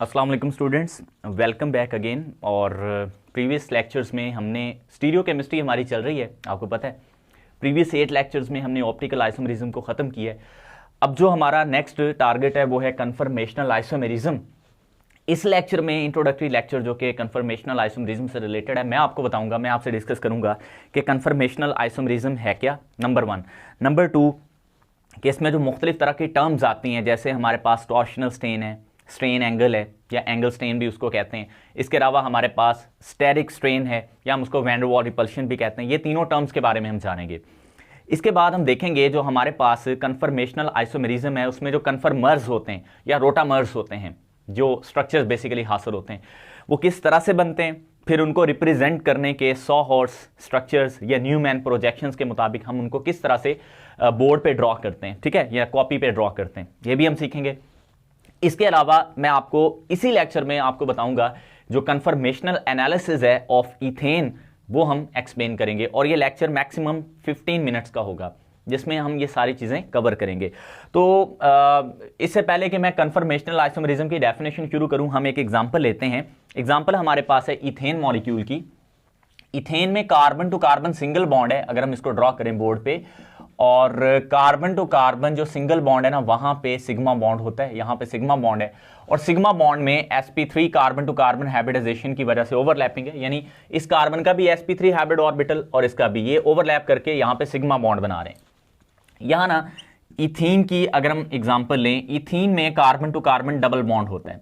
अस्सलाम वालेकुम students, welcome back again. और प्रीवियस लेक्चर्स में हमने स्टीरियो केमिस्ट्री हमारी चल रही है, आपको पता है। प्रीवियस 8 लेक्चर्स में हमने ऑप्टिकल आइसोमेरिज्म को ख़त्म किया है। अब जो हमारा नेक्स्ट टारगेट है वो है कन्फर्मेशनल आइसोमेरिज्म। इस लेक्चर में इंट्रोडक्टरी लेक्चर जो कि कन्फर्मेशनल आइसोमेरिज्म से रिलेटेड है, मैं आपको बताऊंगा, मैं आपसे डिस्कस करूंगा कि कन्फर्मेशनल आइसोमेरिज्म है क्या, नंबर 1। नंबर 2 कि इसमें जो मुख्तलिफ तरह की टर्म्स आती हैं, जैसे हमारे पास टॉर्शनल स्ट्रेन है, स्ट्रेन एंगल है या एंगल स्ट्रेन भी उसको कहते हैं। इसके अलावा हमारे पास स्टेरिक स्ट्रेन है या हम उसको वैन डर वाल रिपल्शन भी कहते हैं। ये तीनों टर्म्स के बारे में हम जानेंगे। इसके बाद हम देखेंगे जो हमारे पास कन्फर्मेशनल आइसोमेरिज्म है उसमें जो कन्फर्मर्स होते हैं या रोटामर्स होते हैं, जो स्ट्रक्चर्स बेसिकली हासिल होते हैं, वो किस तरह से बनते हैं, फिर उनको रिप्रेजेंट करने के सॉ हॉर्स स्ट्रक्चर्स या न्यूमैन प्रोजेक्शंस के मुताबिक हम उनको किस तरह से बोर्ड पे ड्रॉ करते हैं, ठीक है, या कॉपी पे ड्रॉ करते हैं, ये भी हम सीखेंगे। इसके अलावा मैं आपको इसी लेक्चर में आपको बताऊंगा जो कन्फर्मेशनल एनालिसिस है ऑफ इथेन, वो हम एक्सप्लेन करेंगे। और ये लेक्चर मैक्सिमम 15 मिनट्स का होगा जिसमें हम ये सारी चीज़ें कवर करेंगे। तो इससे पहले कि मैं कन्फर्मेशनल आइसोमेरिज्म की डेफिनेशन शुरू करूं, हम एक एग्जांपल लेते हैं। एग्जांपल हमारे पास है इथेन मॉलिक्यूल की। इथेन में carbon to carbon single bond है, अगर हम इसको ड्रॉ करें बोर्ड पे, और कार्बन टू कार्बन जो सिंगल बॉन्ड है ना, वहां पे सिग्मा बॉन्ड होता है, यहां पे सिग्मा बॉन्ड है, और सिग्मा बॉन्ड में sp3 carbon to carbon hybridisation की वजह से ओवरलैपिंग है, यानी इस कार्बन का भी sp3 हाइब्रिड ऑर्बिटल और इसका भी, ये ओवरलैप करके यहां पे सिग्मा बॉन्ड बना रहे हैं। यहां ना इथीन की अगर हम एग्जांपल लें, इथीन में carbon to carbon double bond होता है,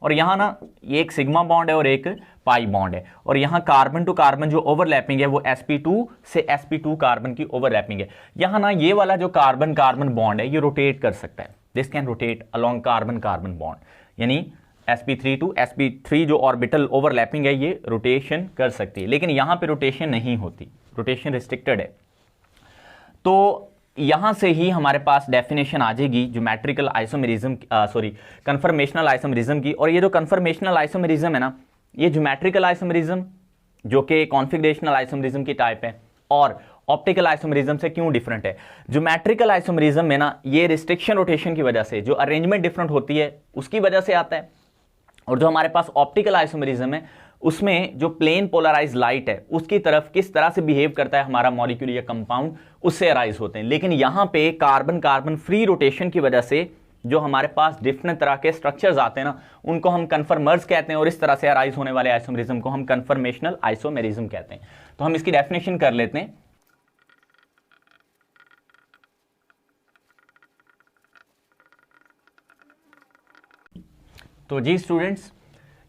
और यहां ना ये एक सिग्मा बॉन्ड है और एक पाई बॉन्ड है, और यहां कार्बन टू कार्बन जो ओवरलैपिंग है वो sp2 से sp2 कार्बन की ओवरलैपिंग है। यहां ना ये वाला जो कार्बन कार्बन बॉन्ड है ये रोटेट कर सकता है, this can rotate along carbon carbon bond, यानी sp3 टू sp3 जो ऑर्बिटल ओवरलैपिंग है ये रोटेशन कर सकती है, लेकिन यहां पे रोटेशन नहीं होती, रोटेशन रिस्ट्रिक्टेड है। तो यहां से ही हमारे पास डेफिनेशन आ जाएगी ज्योमेट्रिकल आइसोमेरिज्म, कन्फर्मेशनल आइसोमेरिज्म की। और ये जो कन्फर्मेशनल आइसोमेरिज्म है ना, ये ज्योमेट्रिकल आइसोमेरिज्म जो कि कॉन्फिगरेशनल आइसोमेरिज्म की टाइप है, और ऑप्टिकल आइसोमेरिज्म से क्यों डिफरेंट है। ज्योमेट्रिकल आइसोमेरिज्म में ना ये रिस्ट्रिक्शन रोटेशन की वजह से जो अरेंजमेंट डिफरेंट होती है उसकी वजह से आता है, और जो हमारे पास ऑप्टिकल आइसोमेरिज्म है उसमें जो प्लेन पोलराइज लाइट है उसकी तरफ किस तरह से बिहेव करता है हमारा मॉलिक्यूल या कंपाउंड, उससे अराइज होते हैं। लेकिन यहां पे कार्बन कार्बन फ्री रोटेशन की वजह से जो हमारे पास डिफरेंट तरह के स्ट्रक्चर्स आते हैं ना, उनको हम कन्फर्मर्स कहते हैं, और इस तरह से अराइज होने वाले आइसोमेरिज्म को हम कन्फर्मेशनल आइसोमेरिज्म कहते हैं। तो हम इसकी डेफिनेशन कर लेते हैं। तो जी स्टूडेंट्स,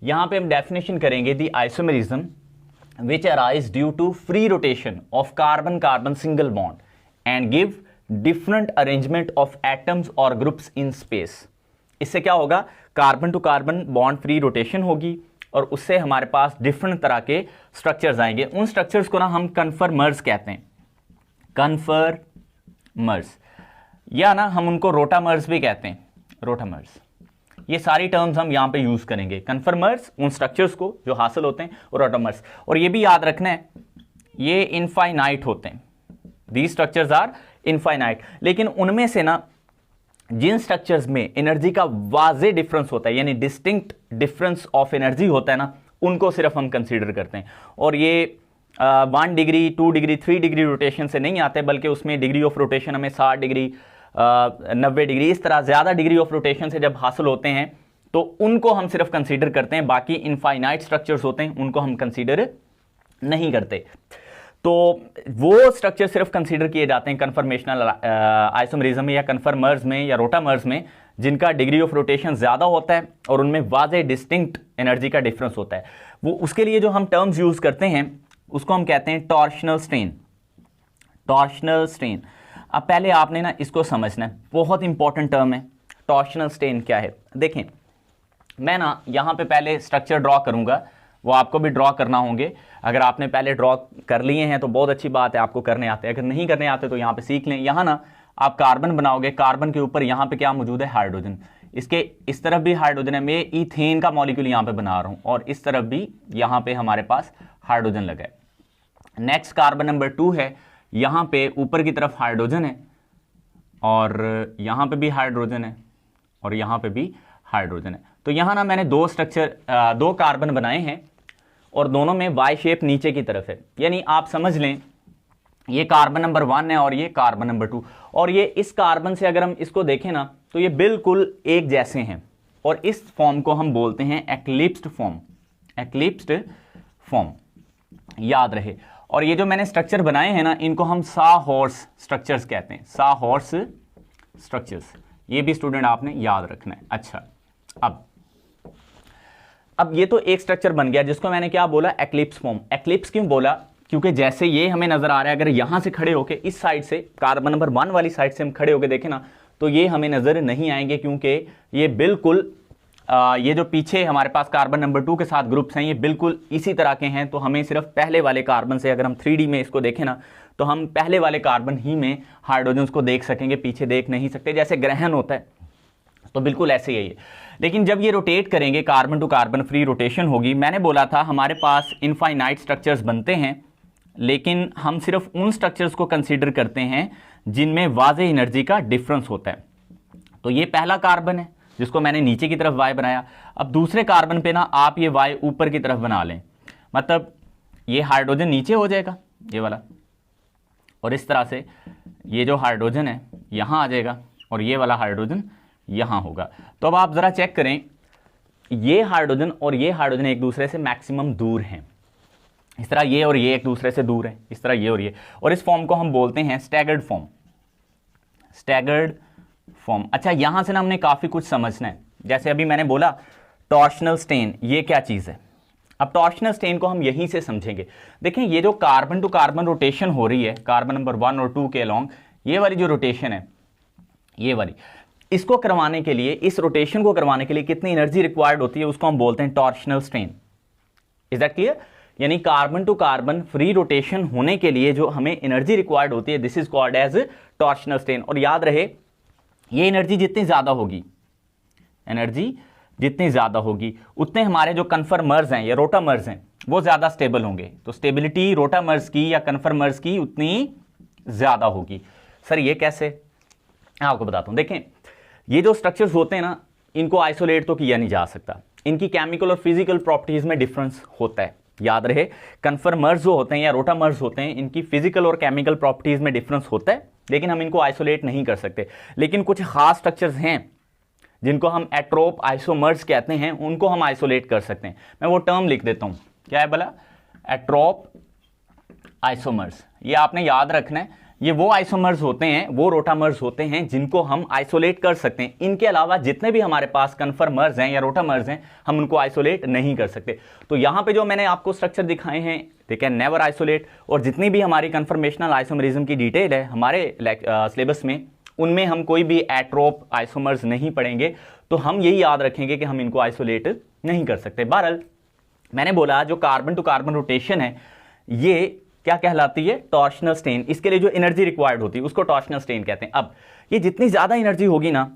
यहां पे हम डेफिनेशन करेंगे the isomerism which arise due to free rotation of carbon carbon single bond and give different arrangement of atoms और ग्रुप्स इन स्पेस। इससे क्या होगा, carbon to carbon bond free rotation होगी और उससे हमारे पास डिफरेंट तरह के स्ट्रक्चर्स आएंगे। उन स्ट्रक्चर्स को ना हम कन्फर्मर्स कहते हैं, कन्फर्मर्स, या ना हम उनको रोटामर्स भी कहते हैं, रोटामर्स। ये सारी टर्म्स हम यहां पे यूज करेंगे, कन्फर्मर्स उन स्ट्रक्चर्स को जो हासिल होते हैं, और रोटामर्स। और ये भी याद रखना है ये इनफाइनाइट होते हैं, दीज स्ट्रक्चर्स आर इनफाइनाइट। लेकिन उनमें से ना जिन स्ट्रक्चर्स में एनर्जी का वाजे डिफरेंस होता है, यानी डिस्टिंक्ट डिफरेंस ऑफ एनर्जी होता है ना, उनको सिर्फ हम कंसीडर करते हैं। और ये 1 डिग्री 2 डिग्री 3 डिग्री रोटेशन से नहीं आते, बल्कि उसमें डिग्री ऑफ रोटेशन हमें 60 डिग्री 90 डिग्री इस तरह ज्यादा डिग्री ऑफ रोटेशन से जब हासिल होते हैं तो उनको हम सिर्फ कंसीडर करते हैं। बाकी इनफाइनाइट स्ट्रक्चर्स होते हैं उनको हम कंसीडर नहीं करते। तो वो स्ट्रक्चर सिर्फ कंसीडर किए जाते हैं कन्फर्मेशनल आइसोमेरिज्म में या कन्फर्मर्स में या रोटामर्स में, जिनका डिग्री ऑफ रोटेशन ज्यादा होता है और उनमें वाज़े डिस्टिंक्ट एनर्जी का डिफरेंस होता है। वो उसके लिए जो हम टर्म्स यूज करते हैं उसको हम कहते हैं टॉर्शनल स्ट्रेन, टॉर्शनल स्ट्रेन। अब पहले आपने ना इसको समझना है, बहुत इंपॉर्टेंट टर्म है टॉर्शनल स्ट्रेन क्या है। देखें, मैं ना यहां पे पहले स्ट्रक्चर ड्रॉ करूंगा, वो आपको भी ड्रॉ करना होंगे। अगर आपने पहले ड्रॉ कर लिए हैं तो बहुत अच्छी बात है, आपको करने आते हैं। अगर नहीं करने आते तो यहां पे सीख लें। यहां ना आप कार्बन बनाओगे, कार्बन के ऊपर यहां पे क्या मौजूद है, हाइड्रोजन। इसके इस तरफ भी हाइड्रोजन है, मैं इथेन का मॉलिक्यूल यहां पे बना रहा हूं, और इस तरफ भी यहां पे हमारे पास हाइड्रोजन लगा है। नेक्स्ट कार्बन नंबर 2 है, यहां पे ऊपर की तरफ हाइड्रोजन है, और यहां पे भी हाइड्रोजन है, और यहां पे भी हाइड्रोजन है। तो यहाँ ना मैंने दो कार्बन बनाए हैं और दोनों में वाई शेप नीचे की तरफ है, यानी आप समझ लें ये कार्बन नंबर 1 है और ये कार्बन नंबर 2, और ये इस कार्बन से अगर हम इसको देखें ना तो ये बिल्कुल एक जैसे हैं, और इस फॉर्म को हम बोलते हैं एक्लिप्स्ड फॉर्म। एक्लिप्स्ड फॉर्म याद रहे। और ये जो मैंने स्ट्रक्चर बनाए हैं ना इनको हम साहॉर्स स्ट्रक्चर्स कहते हैं, साहॉर्स स्ट्रक्चर्स, ये भी स्टूडेंट आपने याद रखना है। अच्छा, अब ये तो एक स्ट्रक्चर बन गया जिसको मैंने क्या बोला, एक्लिप्स फॉर्म। एक्लिप्स क्यों बोला, क्योंकि जैसे ये हमें नजर आ रहा है, अगर यहां से खड़े होके इस साइड से कार्बन नंबर 1 वाली साइड से हम खड़े होके देखें ना तो ये हमें नजर नहीं आएंगे, क्योंकि ये बिल्कुल ये जो पीछे हमारे पास कार्बन नंबर 2 के साथ ग्रुप्स हैं ये बिल्कुल इसी तरह के हैं। तो हमें सिर्फ पहले वाले कार्बन से, अगर हम 3D में इसको देखें ना तो हम पहले वाले कार्बन ही में हाइड्रोजन्स को देख सकेंगे, पीछे देख नहीं सकते। जैसे ग्रहण होता है तो बिल्कुल ऐसे ही है। लेकिन जब ये रोटेट करेंगे, carbon to carbon free rotation होगी, मैंने बोला था हमारे पास इनफाइनाइट स्ट्रक्चर्स बनते हैं, लेकिन हम सिर्फ उन स्ट्रक्चर्स को कंसीडर करते हैं जिनमें वाज़ेह एनर्जी का डिफरेंस होता है। तो ये पहला कार्बन है जिसको मैंने नीचे की तरफ वाई बनाया। अब दूसरे कार्बन पे ना आप ये वाई ऊपर की तरफ बना लें, मतलब ये हाइड्रोजन नीचे हो जाएगा ये वाला, और इस तरह से ये जो हाइड्रोजन है यहाँ आ जाएगा और ये वाला हाइड्रोजन यहाँ होगा। तो अब आप ज़रा चेक करें, ये हाइड्रोजन और ये हाइड्रोजन एक दूसरे से मैक्सिमम दूर हैं। इस तरह ये और ये एक दूसरे से दूर है, इस तरह ये और ये, और इस फॉर्म को हम बोलते हैं स्टैगर्ड फॉर्म। Staggered form. अच्छा, यहां से ना हमने काफी कुछ समझना है। जैसे अभी मैंने बोला टॉर्शनल स्टेन, ये क्या चीज है। अब टॉर्शनल स्टेन को हम यहीं से समझेंगे। देखें, ये जो कार्बन टू कार्बन रोटेशन हो रही है कार्बन नंबर 1 और 2 के अलोंग, ये वाली जो रोटेशन है, ये वाली, इसको करवाने के लिए, इस रोटेशन को करवाने के लिए कितनी एनर्जी रिक्वायर्ड होती है, उसको हम बोलते हैं torsional strain. Is that clear? यानी carbon to carbon free rotation होने के लिए जो हमें एनर्जी रिक्वायर्ड होती है, this is called as torsional strain. और याद रहे, ये एनर्जी जितनी ज्यादा होगी, एनर्जी जितनी ज्यादा होगी, उतने हमारे जो कन्फर्मर्स हैं या रोटामर्स हैं वो ज्यादा स्टेबल होंगे। तो स्टेबिलिटी रोटामर्स की या कन्फर्मर्स की उतनी ज्यादा होगी। सर ये कैसे? आपको बताता हूं। देखें, ये जो स्ट्रक्चर्स होते हैं ना, इनको आइसोलेट तो किया नहीं जा सकता, इनकी केमिकल और फिजिकल प्रॉपर्टीज में डिफरेंस होता है। याद रहे, कन्फर्मर्स जो होते हैं या रोटामर्स होते हैं, इनकी फिजिकल और केमिकल प्रॉपर्टीज में डिफरेंस होता है, लेकिन हम इनको आइसोलेट नहीं कर सकते। लेकिन कुछ खास स्ट्रक्चर्स हैं जिनको हम एट्रोप आइसोमर्स कहते हैं, उनको हम आइसोलेट कर सकते हैं। मैं वो टर्म लिख देता हूं, क्या है बोला, एट्रोप आइसोमर्स। ये आपने याद रखना है, ये वो आइसोमर्स होते हैं, वो रोटामर्स होते हैं जिनको हम आइसोलेट कर सकते हैं। इनके अलावा जितने भी हमारे पास कन्फर्मर्स हैं या रोटामर्स हैं, हम उनको आइसोलेट नहीं कर सकते। तो यहां पे जो मैंने आपको स्ट्रक्चर दिखाए हैं, दे कैन नेवर आइसोलेट। और जितनी भी हमारी कन्फर्मेशनल आइसोमरिज्म की डिटेल है हमारे सिलेबस में, उनमें हम कोई भी एट्रोप आइसोमर्स नहीं पढ़ेंगे। तो हम यही याद रखेंगे कि हम इनको आइसोलेट नहीं कर सकते। बहरहाल मैंने बोला जो कार्बन टू कार्बन रोटेशन है, ये क्या कहलाती है, टॉर्शनल स्ट्रेन। इसके लिए जो एनर्जी रिक्वायर्ड होती है उसको टॉर्शनल स्ट्रेन कहते हैं। अब ये जितनी ज्यादा एनर्जी होगी ना,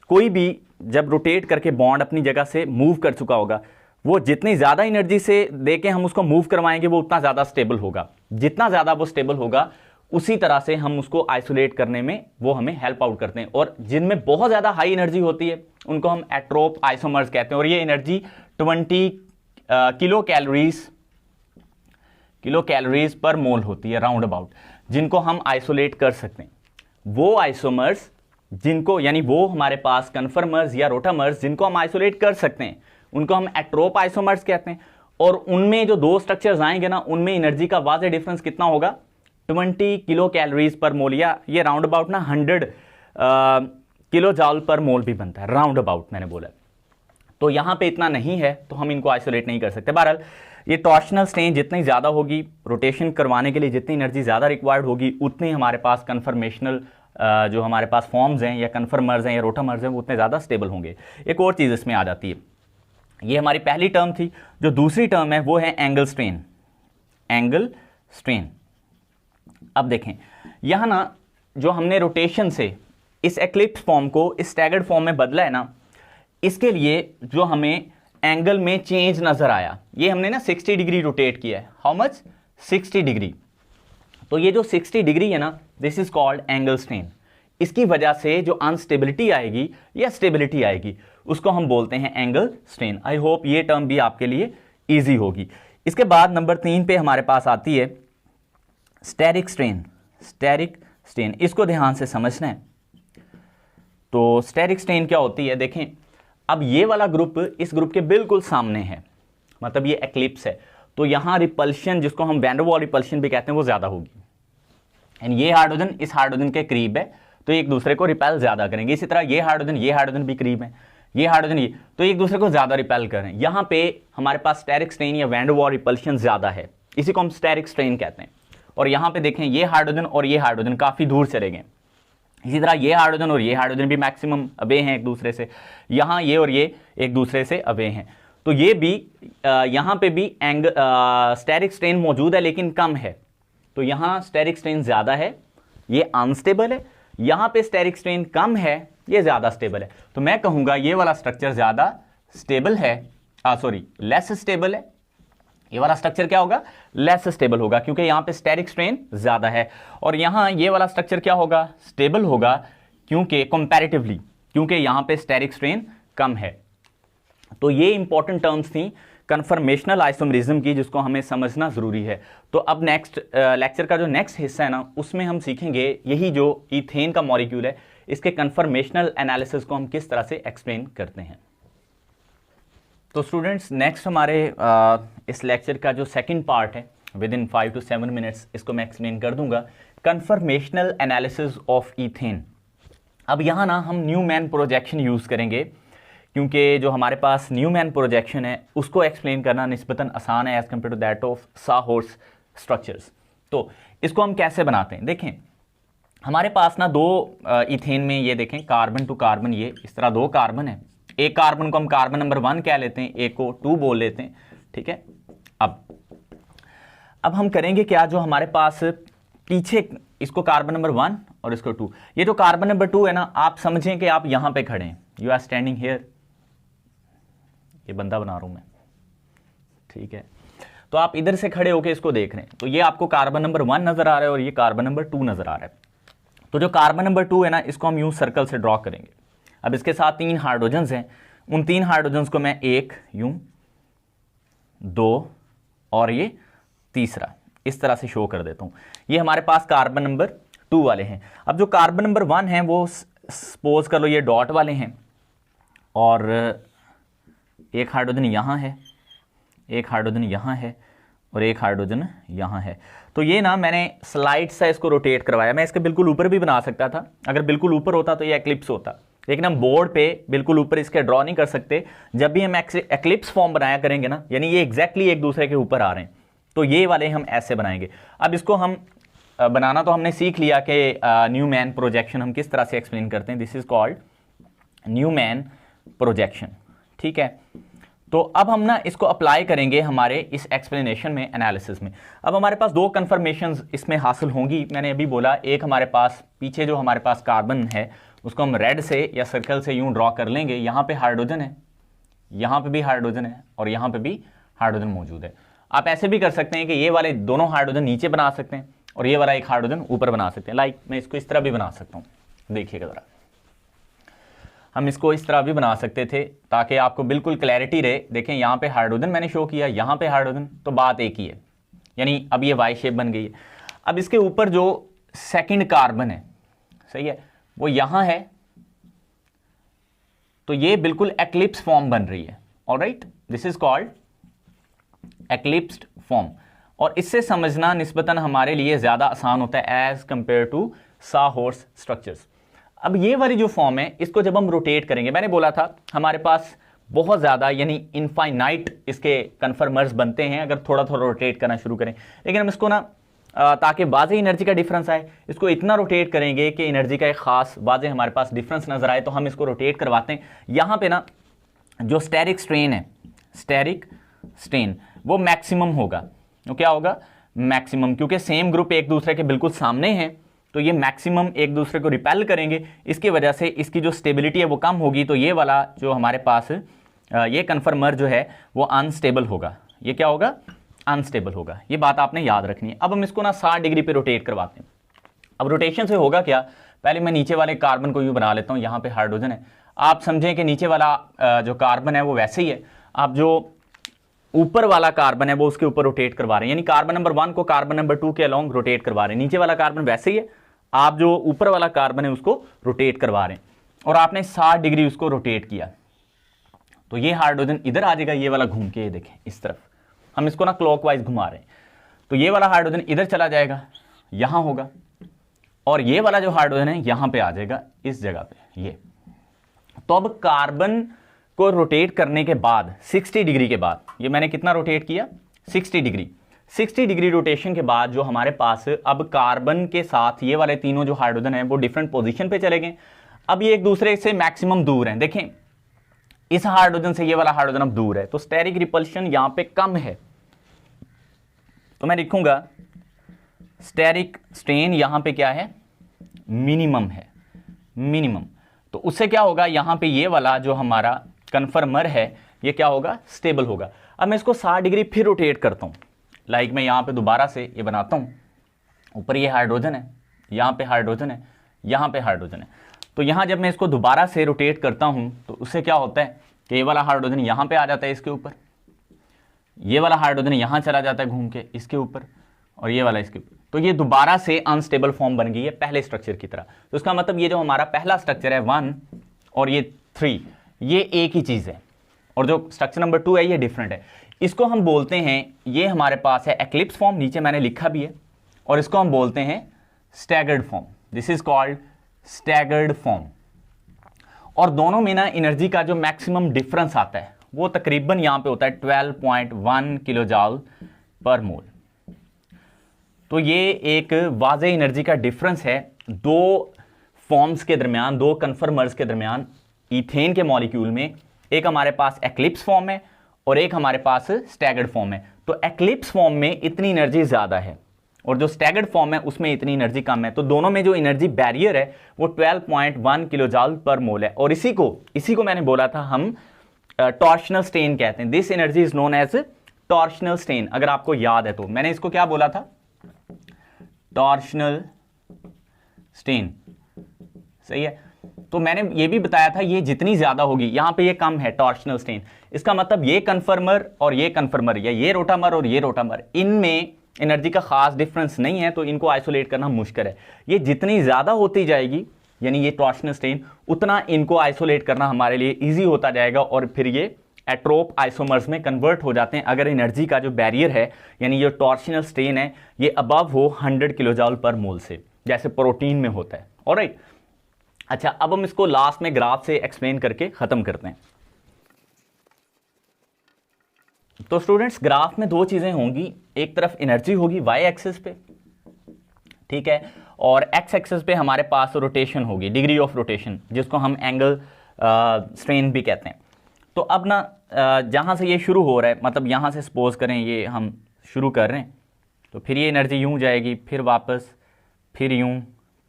कोई भी जब रोटेट करके बॉन्ड अपनी जगह से मूव कर चुका होगा, वो जितनी ज्यादा एनर्जी से देके हम उसको मूव करवाएंगे वो उतना ज्यादा स्टेबल होगा। जितना ज्यादा वो स्टेबल होगा उसी तरह से हम उसको आइसोलेट करने में वो हमें हेल्प आउट करते हैं। और जिनमें बहुत ज्यादा हाई एनर्जी होती है उनको हम एट्रोप आइसोमर्स कहते हैं। और ये एनर्जी 20 किलो कैलोरीज पर मोल होती है राउंड अबाउट, जिनको हम आइसोलेट कर सकते हैं। वो आइसोमर्स जिनको, यानी वो हमारे पास कन्फर्मर्स या रोटामर्स जिनको हम आइसोलेट कर सकते हैं, उनको हम एट्रोप आइसोमर्स कहते हैं। और उनमें जो दो स्ट्रक्चर्स आएंगे ना, उनमें एनर्जी का वाज़ेह डिफरेंस कितना होगा, 20 किलो कैलोरीज पर मोल, या ये राउंड अबाउट ना 100 किलो जॉल पर मोल भी बनता है, राउंड अबाउट मैंने बोला। तो यहां पे इतना नहीं है तो हम इनको आइसोलेट नहीं कर सकते। बहरहाल ये टॉर्शनल स्ट्रेन जितनी ज़्यादा होगी, रोटेशन करवाने के लिए जितनी एनर्जी ज़्यादा रिक्वायर्ड होगी, उतनी हमारे पास कन्फर्मेशनल जो हमारे पास फॉर्म्स हैं या कन्फर्मर्स हैं या रोटामर्स हैं वो उतने ज़्यादा स्टेबल होंगे। एक और चीज़ इसमें आ जाती है, ये हमारी पहली टर्म थी। जो दूसरी टर्म है वो है एंगल स्ट्रेन। Angle strain. अब देखें, यहाँ ना जो हमने रोटेशन से इस एक्लिप्स फॉर्म को इस स्टैगर्ड फॉर्म में बदला है ना, इसके लिए जो हमें एंगल में चेंज नजर आया, ये हमने ना 60 डिग्री रोटेट किया है। How much? 60 डिग्री। तो ये जो 60 डिग्री है ना, this is called angle strain. इसकी वजह से जो अनस्टेबिलिटी आएगी या स्टेबिलिटी आएगी उसको हम बोलते हैं एंगल स्ट्रेन। आई होप ये टर्म भी आपके लिए ईजी होगी। इसके बाद नंबर 3 पे हमारे पास आती है स्टेरिक स्ट्रेन। स्टेरिक स्ट्रेन, इसको ध्यान से समझना है। तो स्टेरिक स्ट्रेन क्या होती है, देखें अब ये वाला ग्रुप इस ग्रुप के बिल्कुल सामने है, मतलब ये एक्लिप्स है, तो यहां रिपल्शन, जिसको हम वैन डर वाल रिपल्शन भी कहते हैं, वो ज्यादा होगी। एंड ये हाइड्रोजन इस हाइड्रोजन के करीब है तो एक दूसरे को रिपेल ज्यादा करेंगे। इसी तरह ये हाइड्रोजन भी करीब है, ये हाइड्रोजन ये, तो एक दूसरे को ज्यादा रिपेल करें। यहां पे हमारे पास स्टेरिक स्ट्रेन या वैन डर वाल रिपल्शन ज्यादा है, इसी को हम स्टेरिक स्ट्रेन कहते हैं। और यहां पे देखें ये हाइड्रोजन और ये हाइड्रोजन काफी दूर चले गए। इसी तरह ये हाइड्रोजन और ये हाइड्रोजन भी मैक्सिमम अवे हैं एक दूसरे से, यहाँ ये और ये एक दूसरे से अवे हैं। तो ये भी यहाँ पे भी स्टेरिक स्ट्रेन मौजूद है लेकिन कम है। तो यहाँ स्टेरिक स्ट्रेन ज़्यादा है, ये अनस्टेबल है, यहाँ पे स्टेरिक स्ट्रेन कम है, ये ज़्यादा स्टेबल है। तो मैं कहूँगा ये वाला स्ट्रक्चर ज़्यादा स्टेबल है, लेस स्टेबल है। ये वाला स्ट्रक्चर क्या होगा, लेस स्टेबल होगा, क्योंकि यहां पे स्टेरिक स्ट्रेन ज्यादा है। और यहां ये वाला स्ट्रक्चर क्या होगा, स्टेबल होगा, क्योंकि कंपैरेटिवली, क्योंकि यहां पे स्टेरिक स्ट्रेन कम है। तो ये इंपॉर्टेंट टर्म्स थी कन्फर्मेशनल आइसोमरिज्म की, जिसको हमें समझना जरूरी है। तो अब नेक्स्ट लेक्चर का जो नेक्स्ट हिस्सा है ना, उसमें हम सीखेंगे यही जो ईथेन का मॉलिक्यूल है, इसके कन्फर्मेशनल एनालिसिस को हम किस तरह से एक्सप्लेन करते हैं। तो स्टूडेंट्स, नेक्स्ट हमारे इस लेक्चर का जो सेकंड पार्ट है, विद इन 5 to 7 मिनट्स इसको मैं एक्सप्लेन कर दूंगा, कन्फर्मेशनल एनालिसिस ऑफ ईथेन। अब यहाँ ना हम न्यूमैन प्रोजेक्शन यूज़ करेंगे, क्योंकि जो हमारे पास न्यूमैन प्रोजेक्शन है उसको एक्सप्लेन करना निस्बतन आसान है as compare to that of sawhorse structures. तो इसको हम कैसे बनाते हैं, देखें हमारे पास ना दो ईथेन में, ये देखें कार्बन टू कार्बन, ये इस तरह दो कार्बन है। एक कार्बन को हम कार्बन नंबर 1 कह लेते हैं, एक को 2 बोल लेते हैं, ठीक है। अब हम करेंगे क्या, जो हमारे पास पीछे इसको कार्बन नंबर 1 और इसको 2, ये जो कार्बन नंबर 2 है ना, आप समझें कि आप यहां पे खड़े हैं, यू आर स्टैंडिंग हियर, ये बंदा बना रहा हूं मैं, ठीक है। तो आप इधर से खड़े होकर इसको देख रहे हैं, तो ये आपको कार्बन नंबर 1 नजर आ रहा है और ये कार्बन नंबर 2 नजर आ रहा है। तो जो कार्बन नंबर 2 है ना, इसको हम यूं सर्कल से ड्रॉ करेंगे। अब इसके साथ 3 हाइड्रोजन्स हैं, उन 3 हाइड्रोजन्स को मैं 1 यूं, 2 और ये तीसरा इस तरह से शो कर देता हूं। ये हमारे पास कार्बन नंबर 2 वाले हैं। अब जो कार्बन नंबर 1 है वो सपोज कर लो ये डॉट वाले हैं, और एक हाइड्रोजन यहां है, एक हाइड्रोजन यहां है और एक हाइड्रोजन यहां है। तो ये ना मैंने स्लाइड से इसको रोटेट करवाया। मैं इसके बिल्कुल ऊपर भी बना सकता था, अगर बिल्कुल ऊपर होता तो ये एक्लिप्स होता, लेकिन हम बोर्ड पे बिल्कुल ऊपर इसके ड्रॉ नहीं कर सकते। जब भी हम एक्लिप्स फॉर्म बनाया करेंगे ना, यानी ये एग्जैक्टली एक दूसरे के ऊपर आ रहे हैं, तो ये वाले हम ऐसे बनाएंगे। अब इसको हम बनाना तो हमने सीख लिया कि न्यूमैन प्रोजेक्शन हम किस तरह से एक्सप्लेन करते हैं। This is called Newman projection, ठीक है। तो अब हम ना इसको अप्लाई करेंगे हमारे इस एक्सप्लेनेशन में, एनालिसिस में। अब हमारे पास 2 कन्फर्मेशंस इसमें हासिल होंगी। मैंने अभी बोला, एक हमारे पास पीछे जो हमारे पास कार्बन है उसको हम रेड से या सर्कल से यूं ड्रॉ कर लेंगे। यहाँ पे हाइड्रोजन है, यहाँ पे भी हाइड्रोजन है और यहाँ पे भी हाइड्रोजन मौजूद है। आप ऐसे भी कर सकते हैं कि ये वाले दोनों हाइड्रोजन नीचे बना सकते हैं और ये वाला एक हाइड्रोजन ऊपर बना सकते हैं। लाइक मैं इसको इस तरह भी बना सकता हूँ, देखिएगा जरा, हम इसको इस तरह भी बना सकते थे ताकि आपको बिल्कुल क्लैरिटी रहे। देखें यहाँ पे हाइड्रोजन मैंने शो किया, यहाँ पे हाइड्रोजन, तो बात एक ही है, यानी अब ये वाई शेप बन गई है। अब इसके ऊपर जो सेकंड कार्बन है, सही है, वो यहां है, तो ये बिल्कुल एक्लिप्स फॉर्म बन रही है। Alright, this is called eclipsed form, और इससे समझना निस्बतन हमारे लिए ज्यादा आसान होता है एज कंपेयर टू साहोर्स स्ट्रक्चर्स। अब ये वाली जो फॉर्म है, इसको जब हम रोटेट करेंगे, मैंने बोला था हमारे पास बहुत ज्यादा यानी इनफाइनाइट इसके कन्फर्मर्स बनते हैं अगर थोड़ा थोड़ा रोटेट करना शुरू करें, लेकिन हम इसको ना ताकि वाज़ेह एनर्जी का डिफरेंस आए, इसको इतना रोटेट करेंगे कि एनर्जी का एक खास वाज़ेह हमारे पास डिफरेंस नजर आए, तो हम इसको रोटेट करवाते हैं। यहाँ पे ना जो स्टेरिक स्ट्रेन है, स्टेरिक स्ट्रेन वो मैक्सिमम होगा। तो क्या होगा, मैक्सिमम, क्योंकि सेम ग्रुप एक दूसरे के बिल्कुल सामने हैं, तो ये मैक्सिमम एक दूसरे को रिपेल करेंगे। इसकी वजह से इसकी जो स्टेबिलिटी है वो कम होगी, तो ये वाला जो हमारे पास ये कन्फर्मर जो है वो अनस्टेबल होगा। ये क्या होगा, अनस्टेबल होगा। ये बात आपने याद रखनी है। अब हम इसको ना 60 डिग्री पे रोटेट करवाते हैं। अब रोटेशन से होगा क्या, पहले मैं नीचे वाले कार्बन को यूँ बना लेता हूँ, यहाँ पे हाइड्रोजन है। आप समझें कि नीचे वाला जो कार्बन है वो वैसे ही है, आप जो ऊपर वाला कार्बन है वो उसके ऊपर रोटेट करवा रहे हैं, यानी कार्बन नंबर 1 को कार्बन नंबर 2 के अलोंग रोटेट करवा रहे हैं। नीचे वाला कार्बन वैसे ही है, आप जो ऊपर वाला कार्बन है उसको रोटेट करवा रहे हैं, और आपने 60 डिग्री उसको रोटेट किया, तो ये हाइड्रोजन इधर आ जाएगा, ये वाला घूम के, ये देखें इस तरफ, हम इसको ना क्लॉकवाइज घुमा रहे हैं, तो ये वाला हाइड्रोजन इधर चला जाएगा, यहां होगा, और ये वाला जो हाइड्रोजन है यहां पे आ जाएगा इस जगह पे, ये। तो अब कार्बन को रोटेट करने के बाद 60 डिग्री के बाद, ये मैंने कितना रोटेट किया, 60 डिग्री। 60 डिग्री रोटेशन के बाद जो हमारे पास अब कार्बन के साथ ये वाले तीनों जो हाइड्रोजन है वो डिफरेंट पोजीशन पे चले गए। अब ये एक दूसरे से मैक्सिमम दूर हैं, देखें इस हाइड्रोजन से ये वाला हाइड्रोजन अब दूर है, तो स्टेरिक रिपल्शन यहां पे कम है, तो मैं लिखूंगा स्टेरिक स्ट्रेन यहां पे क्या है, मिनिमम है, मिनिमम। तो उससे क्या होगा, यहां पे ये वाला जो हमारा कन्फर्मर है ये क्या होगा, स्टेबल होगा। अब मैं इसको 60 डिग्री फिर रोटेट करता हूं, लाइक मैं यहां पे दोबारा से ये बनाता हूं, ऊपर ये हाइड्रोजन है, यहां पे हाइड्रोजन है, यहां पे हाइड्रोजन है, तो यहां जब मैं इसको दोबारा से रोटेट करता हूं तो उससे क्या होता है कि ये वाला हाइड्रोजन यहां पे आ जाता है इसके ऊपर, ये वाला हाइड्रोजन यहां चला जाता है घूम के इसके ऊपर, और ये वाला इसके ऊपर, तो ये दोबारा से अनस्टेबल फॉर्म बन गई है पहले स्ट्रक्चर की तरह। तो इसका मतलब ये जो हमारा पहला स्ट्रक्चर है 1 और ये 3, ये एक ही चीज है, और जो स्ट्रक्चर नंबर 2 है ये डिफरेंट है। इसको हम बोलते हैं, ये हमारे पास है एक्लिप्स फॉर्म, नीचे मैंने लिखा भी है, और इसको हम बोलते हैं staggered form, this is called staggered form. और दोनों में ना एनर्जी का जो मैक्सिमम डिफरेंस आता है वो तकरीबन यहां पे होता है 12.1 किलो जूल पर मोल। तो ये एक वाज़ेह एनर्जी का डिफरेंस है दो फॉर्म्स के दरमियान, दो कन्फर्मर्स के दरमियान ईथेन के मॉलिक्यूल में। एक हमारे पास एक्लिप्स फॉर्म है और एक हमारे पास स्टैगर्ड फॉर्म है। तो एक्लिप्स फॉर्म में इतनी एनर्जी ज़्यादा है और जो स्टैगर्ड फॉर्म है उसमें इतनी एनर्जी कम है। तो दोनों में जो एनर्जी बैरियर है वो 12.1 किलो जूल पर मोल है। और इसी को मैंने बोला था हम टॉर्शनल स्ट्रेन कहते हैं। This energy is known as torsional strain. अगर आपको याद है तो मैंने इसको क्या बोला था, टॉर्शनल स्ट्रेन, सही है। तो मैंने ये भी बताया था ये जितनी ज्यादा होगी, यहां पे ये कम है टॉर्शनल स्ट्रेन, इसका मतलब ये कन्फर्मर और ये कन्फर्मर या ये रोटामर और ये रोटामर, इनमें एनर्जी का खास डिफरेंस नहीं है, तो इनको आइसोलेट करना मुश्किल है। ये जितनी ज्यादा होती जाएगी यानी ये टॉर्शनल स्ट्रेन, उतना इनको आइसोलेट करना हमारे लिए इजी होता जाएगा और फिर ये एट्रोप आइसोमर्स में कन्वर्ट हो जाते हैं अगर एनर्जी का जो बैरियर है यानी ये टॉर्शनल स्ट्रेन है ये अबव हो 100 किलो जूल पर मोल से, जैसे प्रोटीन में होता है। ऑलराइट, अच्छा अब हम इसको लास्ट में ग्राफ से एक्सप्लेन करके खत्म करते हैं। तो स्टूडेंट्स ग्राफ में दो चीजें होंगी, एक तरफ एनर्जी होगी वाई एक्सिस पे, ठीक है, और एक्स एक्सिस पे हमारे पास रोटेशन होगी, डिग्री ऑफ रोटेशन, जिसको हम एंगल स्ट्रेन भी कहते हैं। तो अब ना जहां से ये शुरू हो रहा है, मतलब यहां से सपोज करें ये हम शुरू कर रहे हैं, तो फिर ये एनर्जी यूं जाएगी, फिर वापस, फिर यूं,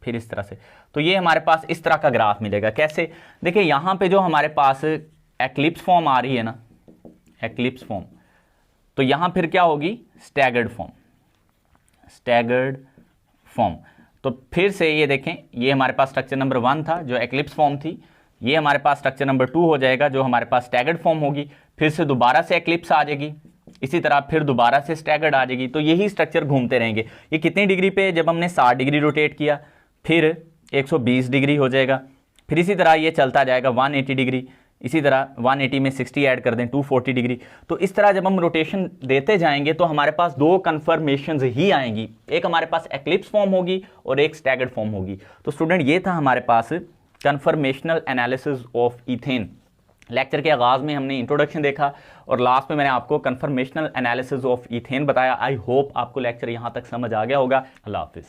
फिर इस तरह से। तो ये हमारे पास इस तरह का ग्राफ मिलेगा। कैसे, देखिए यहां पे जो हमारे पास एक्लिप्स फॉर्म आ रही है ना, एक्लिप्स फॉर्म, तो यहां फिर क्या होगी, स्टैगर्ड फॉर्म, स्टैगर्ड फॉर्म। तो फिर से ये देखें, ये हमारे पास स्ट्रक्चर नंबर 1 था जो एक्लिप्स फॉर्म थी, ये हमारे पास स्ट्रक्चर नंबर 2 हो जाएगा जो हमारे पास स्टैगर्ड फॉर्म होगी, फिर से दोबारा से एक्लिप्स आ जाएगी, इसी तरह फिर दोबारा से स्टैगर्ड आ जाएगी। तो यही स्ट्रक्चर घूमते रहेंगे। ये कितनी डिग्री पे, जब हमने 60 डिग्री रोटेट किया फिर 120 डिग्री हो जाएगा, फिर इसी तरह ये चलता जाएगा 180 डिग्री, इसी तरह 180 में 60 ऐड कर दें 240 डिग्री। तो इस तरह जब हम रोटेशन देते जाएंगे तो हमारे पास दो कन्फर्मेशंस ही आएंगी, एक हमारे पास एक्लिप्स फॉर्म होगी और एक स्टैगर्ड फॉर्म होगी। तो स्टूडेंट ये था हमारे पास conformational analysis of ethane. Lecture के आगाज में हमने इंट्रोडक्शन देखा और लास्ट में मैंने आपको कन्फर्मेशनल एनालिसिस ऑफ ईथेन बताया। आई होप आपको लेक्चर यहां तक समझ आ गया होगा। अल्लाह हाफिज़।